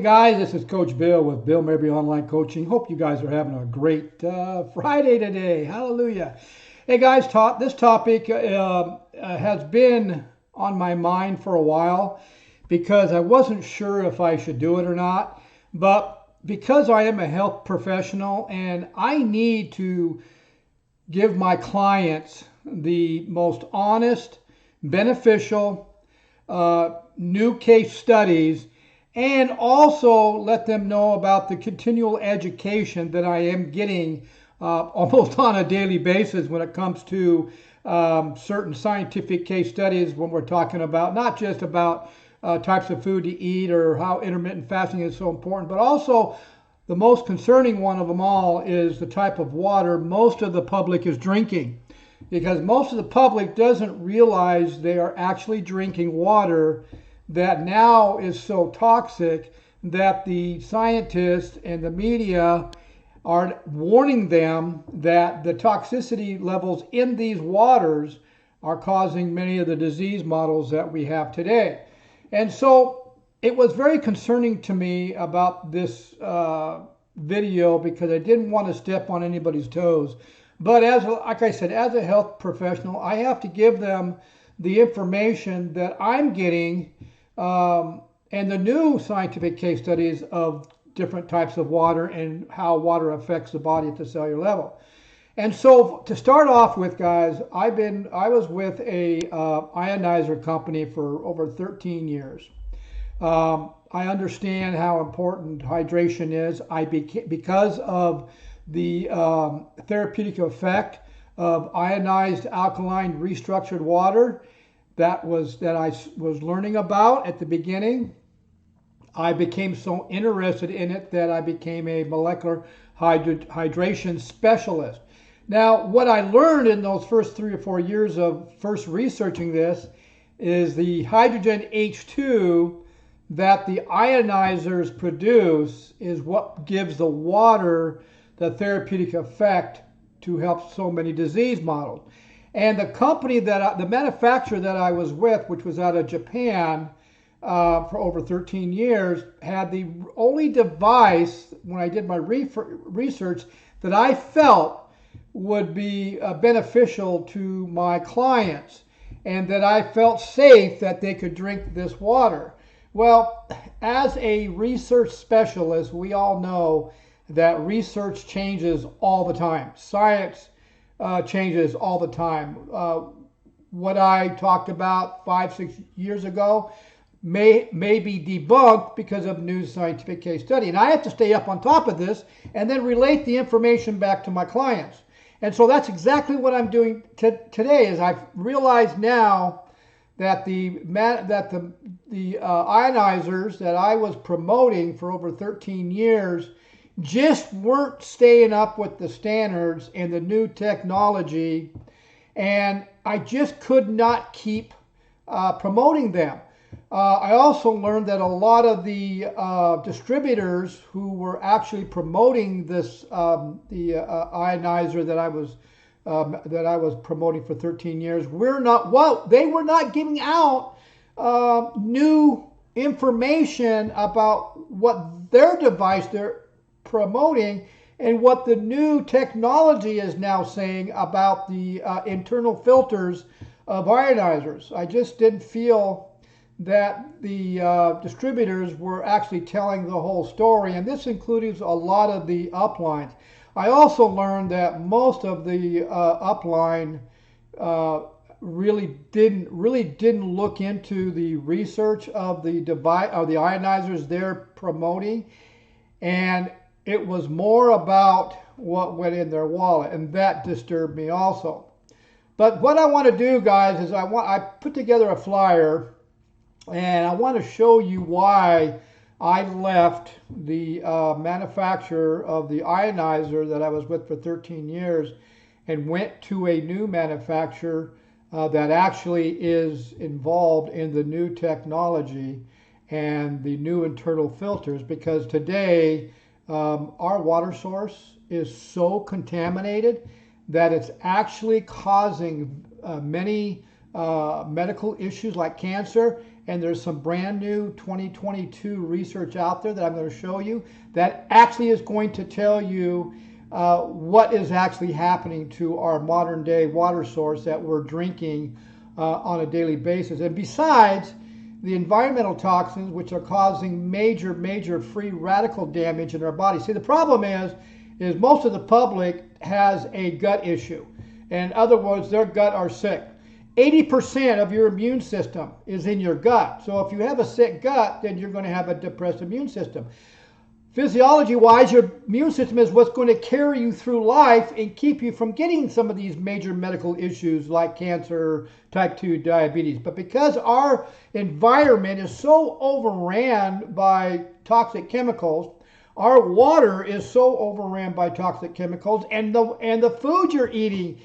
Guys, this is Coach Bill with Bill Mabry Online Coaching. Hope you guys are having a great Friday today. Hallelujah. Hey guys, this topic has been on my mind for a while because I wasn't sure if I should do it or not. But because I am a health professional and I need to give my clients the most honest, beneficial, new case studies, and also let them know about the continual education that I am getting almost on a daily basis when it comes to certain scientific case studies when we're talking about not just about types of food to eat or how intermittent fasting is so important, but also the most concerning one of them all is the type of water most of the public is drinking. Because most of the public doesn't realize they are actually drinking water that now is so toxic that the scientists and the media are warning them that the toxicity levels in these waters are causing many of the disease models that we have today. And so it was very concerning to me about this video because I didn't want to step on anybody's toes. But like I said, as a health professional, I have to give them the information that I'm getting and the new scientific case studies of different types of water and how water affects the body at the cellular level. And so to start off with, guys, I was with a ionizer company for over 13 years. I understand how important hydration is. Because of the therapeutic effect of ionized alkaline restructured water that I was learning about at the beginning. I became so interested in it that I became a molecular hydration specialist. Now, what I learned in those first 3 or 4 years of first researching this is the hydrogen H2 that the ionizers produce is what gives the water the therapeutic effect to help so many disease models. And the company the manufacturer that I was with, which was out of Japan for over 13 years, had the only device when I did my research that I felt would be beneficial to my clients and that I felt safe that they could drink this water. Well, as a research specialist, we all know that research changes all the time. Science changes all the time. What I talked about 5-6 years ago may be debunked because of new scientific case study. And I have to stay up on top of this and then relate the information back to my clients. And so that's exactly what I'm doing today. Is I've realized now that the ionizers that I was promoting for over 13 years just weren't staying up with the standards and the new technology, and I just could not keep promoting them. I also learned that a lot of the distributors who were actually promoting this the ionizer that I was promoting for 13 years they were not giving out new information about what their device they're promoting and what the new technology is now saying about the internal filters of ionizers. I just didn't feel that the distributors were actually telling the whole story, and this includes a lot of the uplines. I also learned that most of the upline really didn't look into the research of the device of the ionizers they're promoting, and it was more about what went in their wallet, and that disturbed me also. But what I want to do, guys, is I put together a flyer, and I want to show you why I left the manufacturer of the ionizer that I was with for 13 years and went to a new manufacturer that actually is involved in the new technology and the new internal filters, because today our water source is so contaminated that it's actually causing many medical issues like cancer and there's some brand new 2022 research out there that I'm going to show you that actually is going to tell you what is actually happening to our modern day water source that we're drinking on a daily basis. And besides the environmental toxins, which are causing major free radical damage in our body. See, the problem is most of the public has a gut issue. In other words, their gut are sick. 80% of your immune system is in your gut. So if you have a sick gut, then you're going to have a depressed immune system. Physiology-wise, your immune system is what's going to carry you through life and keep you from getting some of these major medical issues like cancer, type 2 diabetes. But because our environment is so overran by toxic chemicals, our water is so overran by toxic chemicals, and the food you're eating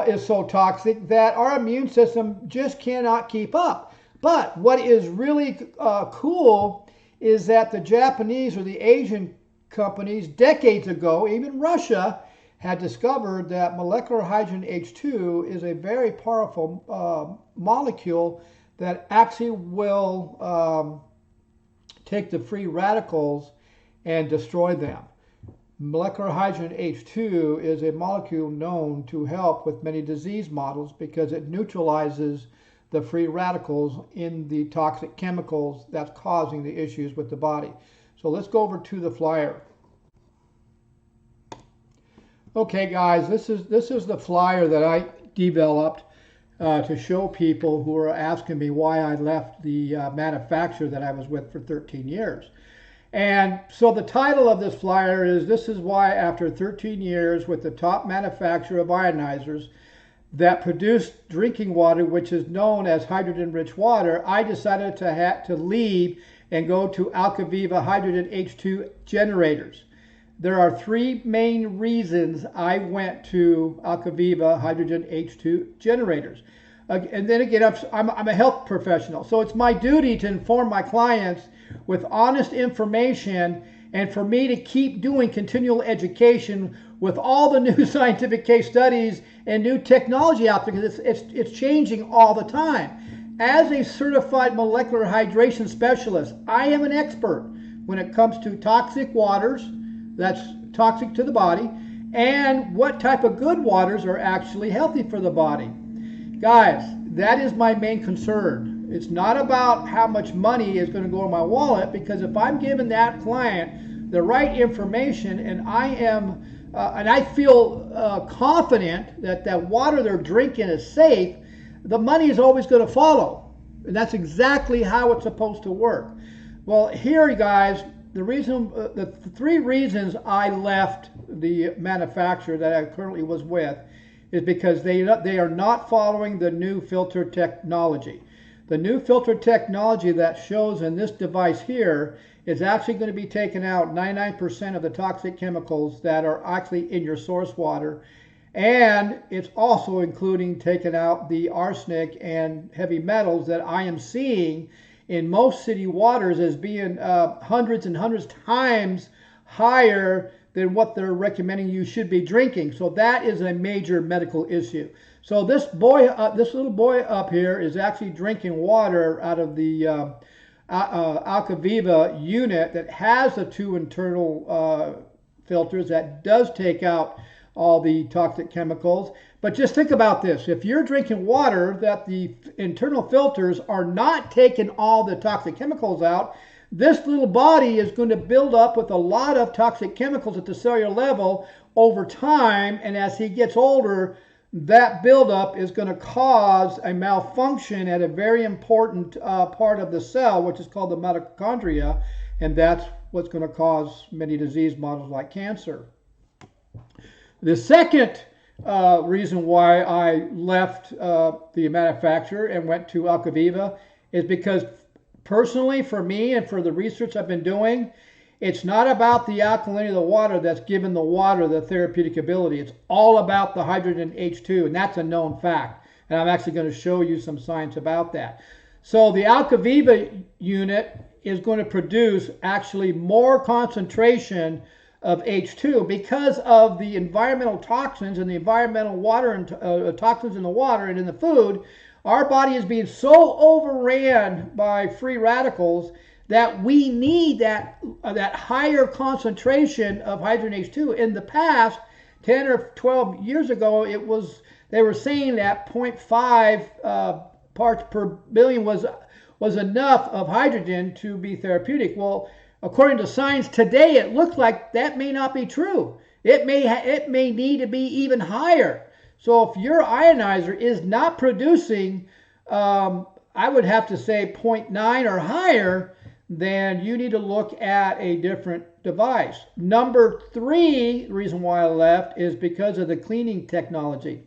is so toxic that our immune system just cannot keep up. But what is really cool is that the Japanese or the Asian companies decades ago, even Russia, had discovered that molecular hydrogen H2 is a very powerful molecule that actually will take the free radicals and destroy them. Molecular hydrogen H2 is a molecule known to help with many disease models because it neutralizes the free radicals in the toxic chemicals that's causing the issues with the body. So let's go over to the flyer. Okay guys, this is the flyer that I developed to show people who are asking me why I left the manufacturer that I was with for 13 years. And so the title of this flyer is, "This is why after 13 years with the top manufacturer of ionizers that produce drinking water, which is known as hydrogen-rich water, I decided to leave and go to Alkaviva hydrogen H2 generators. There are three main reasons I went to Alkaviva hydrogen H2 generators." And then again, I'm a health professional, so it's my duty to inform my clients with honest information and for me to keep doing continual education with all the new scientific case studies and new technology out there, because it's changing all the time. As a certified molecular hydration specialist, I am an expert when it comes to toxic waters, that's toxic to the body, and what type of good waters are actually healthy for the body. Guys, that is my main concern. It's not about how much money is going to go in my wallet, because if I'm giving that client the right information and I feel confident that that water they're drinking is safe, the money is always going to follow. And that's exactly how it's supposed to work. Well, here, guys, the three reasons I left the manufacturer that I currently was with is because they are not following the new filter technology. The new filter technology that shows in this device here is actually going to be taking out 99% of the toxic chemicals that are actually in your source water. And it's also including taking out the arsenic and heavy metals that I am seeing in most city waters as being hundreds and hundreds times higher than what they're recommending you should be drinking. So that is a major medical issue. So this little boy up here is actually drinking water out of the Alkaviva unit that has the two internal filters that does take out all the toxic chemicals. But just think about this. If you're drinking water that the internal filters are not taking all the toxic chemicals out, this little body is going to build up with a lot of toxic chemicals at the cellular level over time, and as he gets older, that buildup is going to cause a malfunction at a very important part of the cell, which is called the mitochondria, and that's what's going to cause many disease models like cancer. The second reason why I left the manufacturer and went to Alkaviva is because personally, for me and for the research I've been doing, it's not about the alkalinity of the water that's given the water the therapeutic ability. It's all about the hydrogen H2, and that's a known fact. And I'm actually going to show you some science about that. So the Alkaviva unit is going to produce actually more concentration of H2 because of the environmental toxins and the environmental water and toxins in the water and in the food Our body is being so overran by free radicals that we need that higher concentration of hydrogen H2. In the past, 10 or 12 years ago, they were saying that 0.5 parts per billion was enough of hydrogen to be therapeutic. Well, according to science today, it looks like that may not be true. It may need to be even higher. So if your ionizer is not producing, I would have to say 0.9 or higher, then you need to look at a different device. Number 3, the reason why I left is because of the cleaning technology.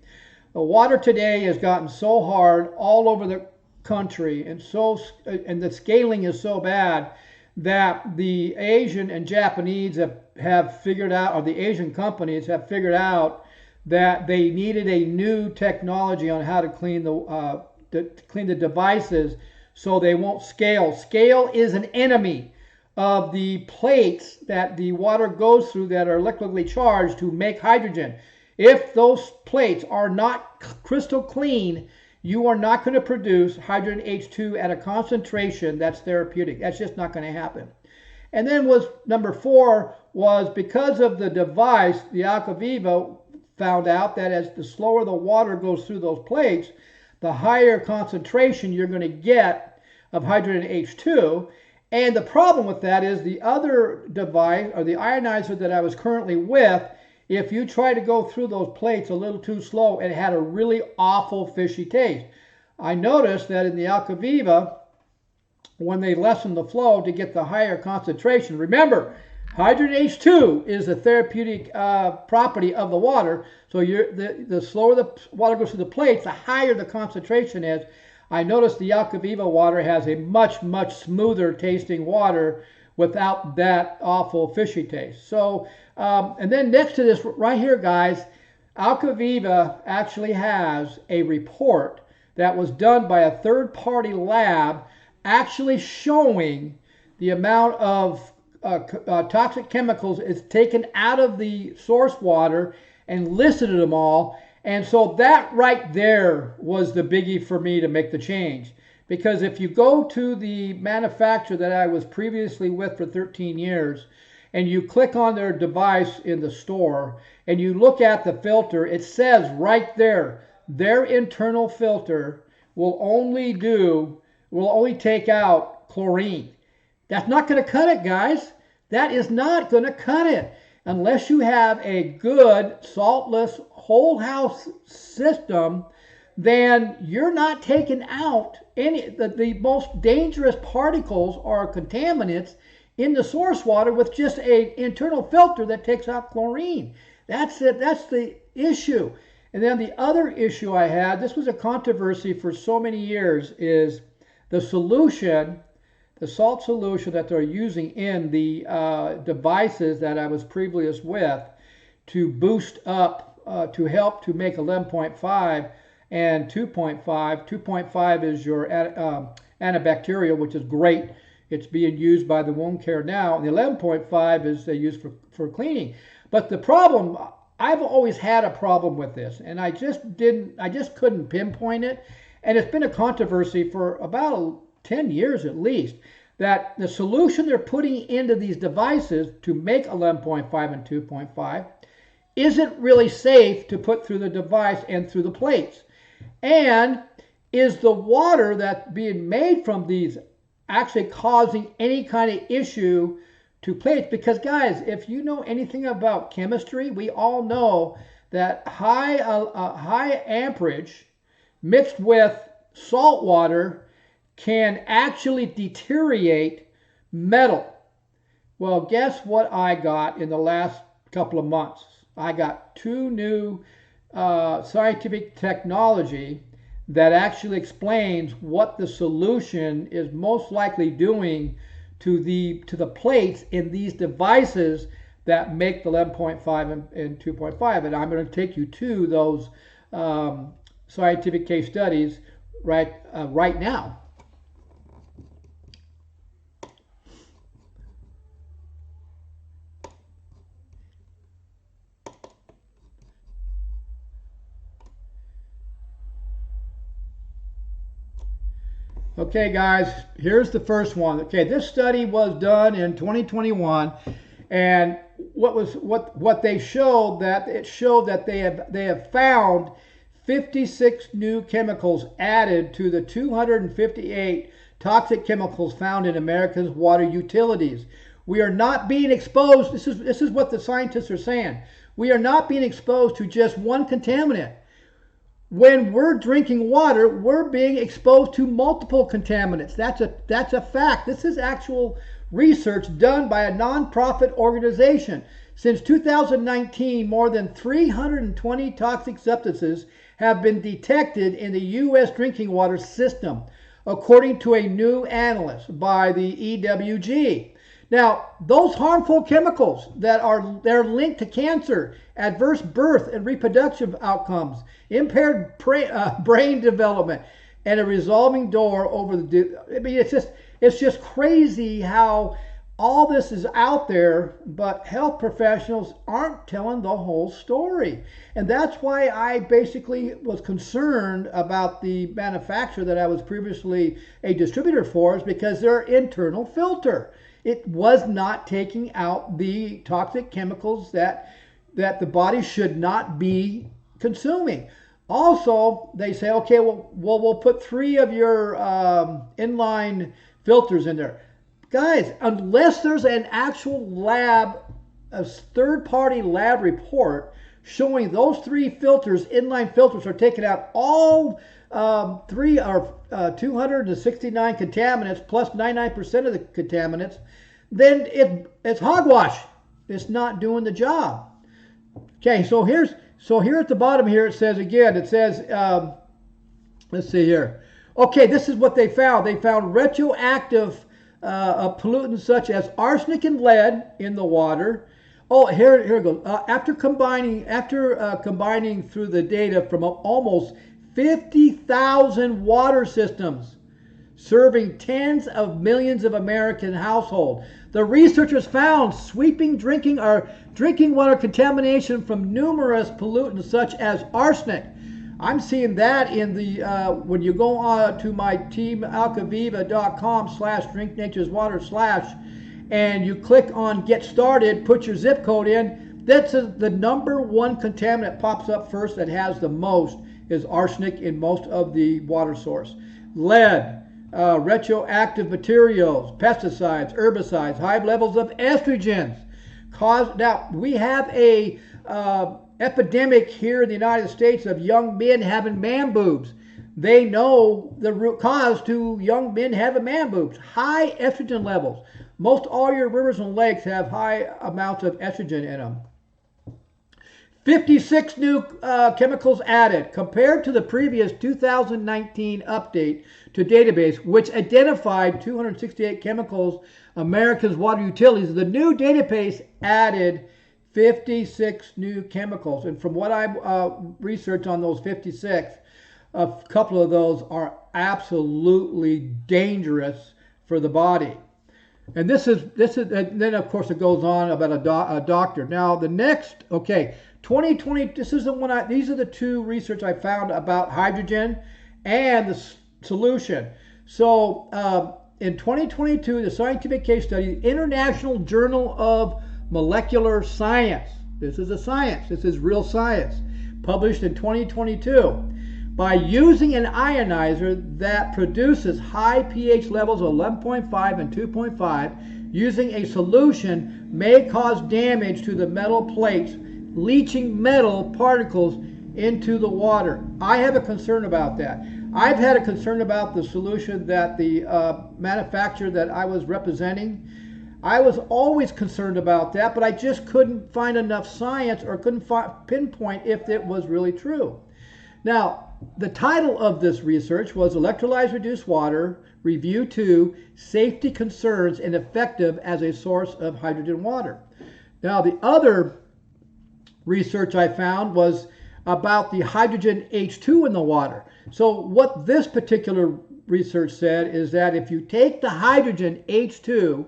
The water today has gotten so hard all over the country, and the scaling is so bad that the Asian and Japanese have figured out, or the Asian companies have figured out, that they needed a new technology on how to clean the devices so they won't scale. Scale is an enemy of the plates that the water goes through that are electrically charged to make hydrogen. If those plates are not crystal clean, you are not going to produce hydrogen H2 at a concentration that's therapeutic. That's just not going to happen. And then number 4 was because of the device, the Alkaviva found out that as the slower the water goes through those plates, the higher concentration you're going to get of hydrogen H2. And the problem with that is the other device, or the ionizer that I was currently with, if you try to go through those plates a little too slow, it had a really awful fishy taste. I noticed that in the Alkaviva, when they lessen the flow to get the higher concentration, remember, hydrogen H2 is the therapeutic property of the water. So the slower the water goes through the plates, the higher the concentration is. I noticed the Alkaviva water has a much, much smoother tasting water without that awful fishy taste. So, and then next to this right here, guys, Alkaviva actually has a report that was done by a third-party lab actually showing the amount of toxic chemicals is taken out of the source water and listed them all. And so that right there was the biggie for me to make the change. Because if you go to the manufacturer that I was previously with for 13 years, and you click on their device in the store, and you look at the filter, it says right there, their internal filter will only take out chlorine. That's not going to cut it, guys. That is not going to cut it. Unless you have a good saltless whole house system, then you're not taking out the most dangerous particles or contaminants in the source water with just an internal filter that takes out chlorine. That's it. That's the issue. And then the other issue I had, this was a controversy for so many years, is the solution, the salt solution that they're using in the devices that I was previous with to boost up, to help to make 11.5 and 2.5. 2.5 is your antibacterial, which is great. It's being used by the wound care now. And the 11.5 is they use for cleaning. But the problem, I've always had a problem with this, and I just couldn't pinpoint it. And it's been a controversy for about 10 years at least, that the solution they're putting into these devices to make 11.5 and 2.5 isn't really safe to put through the device and through the plates. And is the water that's being made from these actually causing any kind of issue to plates? Because guys, if you know anything about chemistry, we all know that high amperage mixed with salt water can actually deteriorate metal. Well, guess what I got in the last couple of months? I got 2 new scientific technology that actually explains what the solution is most likely doing to the plates in these devices that make the 11.5 and 2.5. And I'm going to take you to those scientific case studies right now. Okay, guys, here's the first one. Okay, this study was done in 2021, and what they showed that they have found 56 new chemicals added to the 258 toxic chemicals found in America's water utilities. We are not being exposed. This is what the scientists are saying. We are not being exposed to just one contaminant. When we're drinking water, we're being exposed to multiple contaminants. That's a fact. This is actual research done by a nonprofit organization. Since 2019, more than 320 toxic substances have been detected in the U.S. drinking water system, according to a new analysis by the EWG. Now, those harmful chemicals they're linked to cancer, adverse birth and reproductive outcomes, impaired brain development, and a revolving door over the. I mean, it's just crazy how all this is out there, but health professionals aren't telling the whole story. And that's why I basically was concerned about the manufacturer that I was previously a distributor for, is because their internal filter, it was not taking out the toxic chemicals that the body should not be consuming. Also, they say, okay, well we'll put 3 of your inline filters in there. Guys, unless there's an actual lab, a third-party lab report showing those 3 filters, inline filters, are taking out all 3 or 269 contaminants plus 99% of the contaminants, then it's hogwash. It's not doing the job. Okay, so here at the bottom here it says again. It says, let's see here. Okay, this is what they found. They found radioactive pollutants such as arsenic and lead in the water. Oh, here it goes. After combining through the data from almost 50,000 water systems serving tens of millions of American households, the researchers found sweeping drinking water contamination from numerous pollutants such as arsenic. I'm seeing that in the when you go on to my teamalkaviva.com/drinknatureswater/ and you click on get started, put your zip code in. That's the number 1 contaminant pops up first that has the most is arsenic in most of the water source. Lead, radioactive materials, pesticides, herbicides, high levels of estrogens. Now we have a epidemic here in the United States of young men having man boobs. They know the root cause to young men having man boobs. High estrogen levels. Most all your rivers and lakes have high amounts of estrogen in them. 56 new chemicals added compared to the previous 2019 update to database, which identified 268 chemicals America's water utilities. The new database added 56 new chemicals, and from what I researched on those 56, a couple of those are absolutely dangerous for the body. And this is, and then of course it goes on about a doctor. Now the next, okay, 2020. This is the one. These are the 2 research I found about hydrogen and the solution. So in 2022, the scientific case study, International Journal of Molecular Science. This is a science. This is real science. Published in 2022. By using an ionizer that produces high pH levels of 11.5 and 2.5, using a solution may cause damage to the metal plates, leaching metal particles into the water. I have a concern about that. I've had a concern about the solution that the manufacturer that I was representing. I was always concerned about that, but I just couldn't find enough science or couldn't pinpoint if it was really true. Now, the title of this research was Electrolyzed Reduced Water, Review 2, Safety Concerns and Effective as a Source of Hydrogen Water. Now, the other research I found was about the hydrogen H2 in the water. So what this particular research said is that if you take the hydrogen H2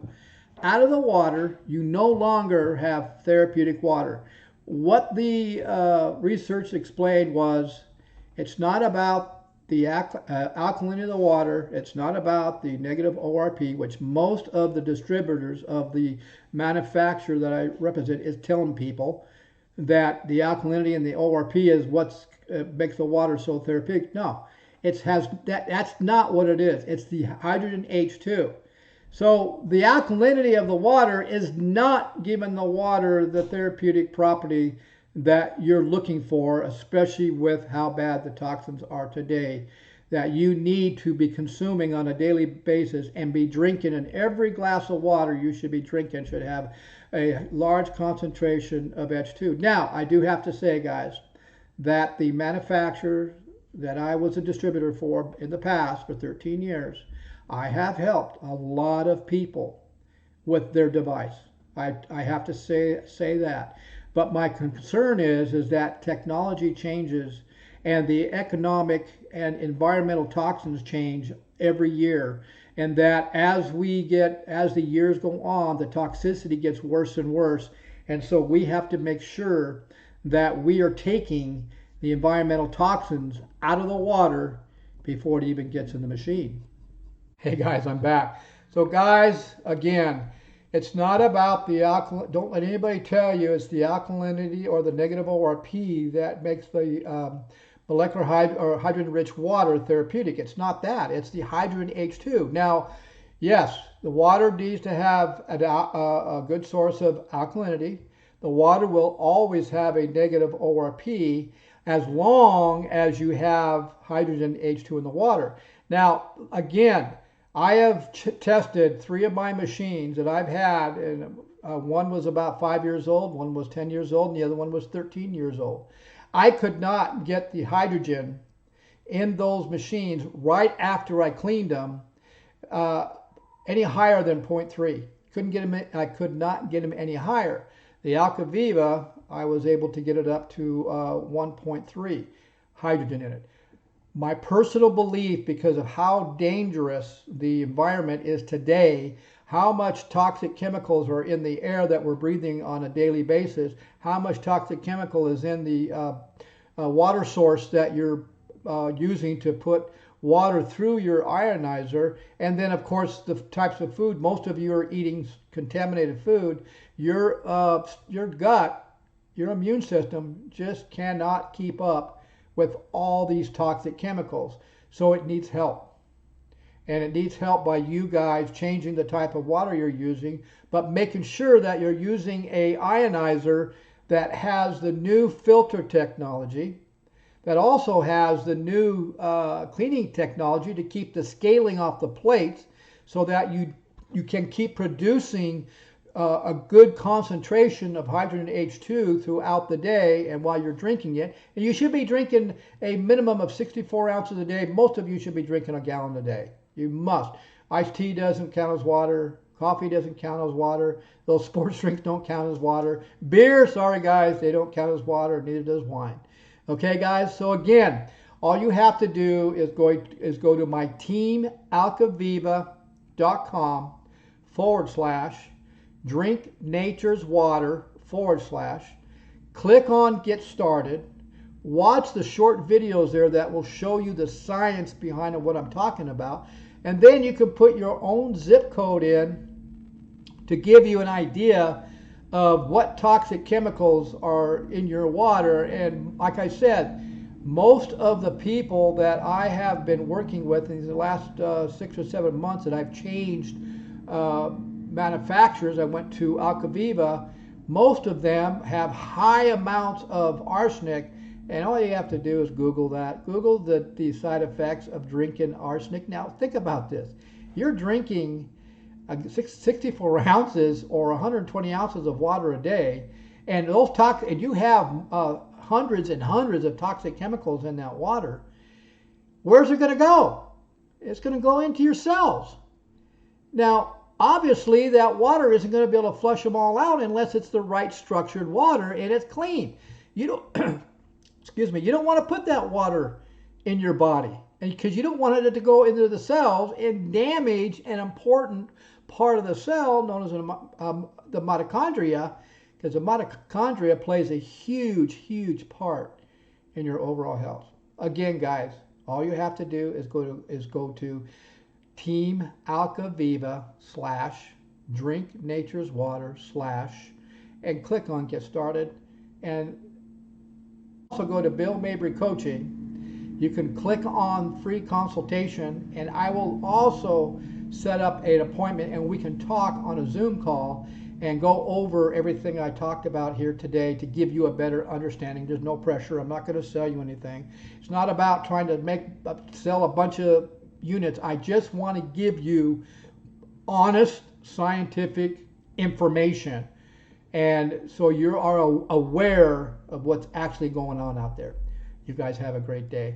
out of the water, you no longer have therapeutic water. What the research explained was it's not about the alkalinity of the water. It's not about the negative ORP, which most of the distributors of the manufacturer that I represent is telling people that the alkalinity and the ORP is what makes the water so therapeutic. No, that's not what it is. It's the hydrogen H2. So the alkalinity of the water is not giving the water the therapeutic property that you're looking for, especially with how bad the toxins are today, that you need to be consuming on a daily basis and be drinking. And every glass of water you should be drinking should have a large concentration of H2. Now, I do have to say, guys, that the manufacturer that I was a distributor for in the past for 13 years, I have helped a lot of people with their device. I have to say that. But my concern is that technology changes and the economic and environmental toxins change every year. And that as the years go on, the toxicity gets worse and worse. And so we have to make sure that we are taking the environmental toxins out of the water before it even gets in the machine. Hey guys, I'm back. So guys, again, it's not about the alkaline. Don't let anybody tell you it's the alkalinity or the negative ORP that makes the molecular hydrogen-rich water therapeutic. It's not that. It's the hydrogen H2. Now, yes, the water needs to have a good source of alkalinity. The water will always have a negative ORP as long as you have hydrogen H2 in the water. Now, again, I have tested 3 of my machines that I've had, and one was about 5 years old, one was 10 years old, and the other one was 13 years old. I could not get the hydrogen in those machines right after I cleaned them any higher than 0.3. I could not get them any higher. The Alkaviva, I was able to get it up to 1.3 hydrogen in it. My personal belief, because of how dangerous the environment is today, how much toxic chemicals are in the air that we're breathing on a daily basis, how much toxic chemical is in the water source that you're using to put water through your ionizer, and then of course the types of food. Most of you are eating contaminated food. Your gut, your immune system just cannot keep up with all these toxic chemicals. So it needs help. And it needs help by you guys changing the type of water you're using, but making sure that you're using a ionizer that has the new filter technology, that also has the new cleaning technology to keep the scaling off the plates so that you can keep producing a good concentration of hydrogen H2 throughout the day and while you're drinking it. And you should be drinking a minimum of 64 ounces a day. Most of you should be drinking a gallon a day. You must. Iced tea doesn't count as water. Coffee doesn't count as water. Those sports drinks don't count as water. Beer, sorry guys, they don't count as water. Neither does wine. Okay guys, so again, all you have to do is go to my teamalkaviva.com/ drink nature's water / click on get started, watch the short videos there that will show you the science behind what I'm talking about, and then you can put your own zip code in to give you an idea of what toxic chemicals are in your water. And like I said, most of the people that I have been working with in the last 6 or 7 months that I've changed manufacturers, I went to Alkaviva, most of them have high amounts of arsenic, and all you have to do is Google that. Google the side effects of drinking arsenic. Now think about this. You're drinking 64 ounces or 120 ounces of water a day, and and you have hundreds and hundreds of toxic chemicals in that water. Where's it going to go? It's going to go into your cells. Now, obviously, that water isn't going to be able to flush them all out unless it's the right structured water and it's clean. You don't, excuse me, you don't want to put that water in your body, and because you don't want it to go into the cells and damage an important part of the cell known as the mitochondria, because the mitochondria plays a huge, huge part in your overall health. Again, guys, All you have to do is go to Team Alkaviva / Drink Nature's Water / and click on Get Started. And also go to Bill Mabry Coaching. You can click on free consultation, and I will also set up an appointment and we can talk on a Zoom call and go over everything I talked about here today to give you a better understanding. There's no pressure. I'm not going to sell you anything. It's not about trying to sell a bunch of units. I just want to give you honest scientific information, and so you are aware of what's actually going on out there. You guys have a great day.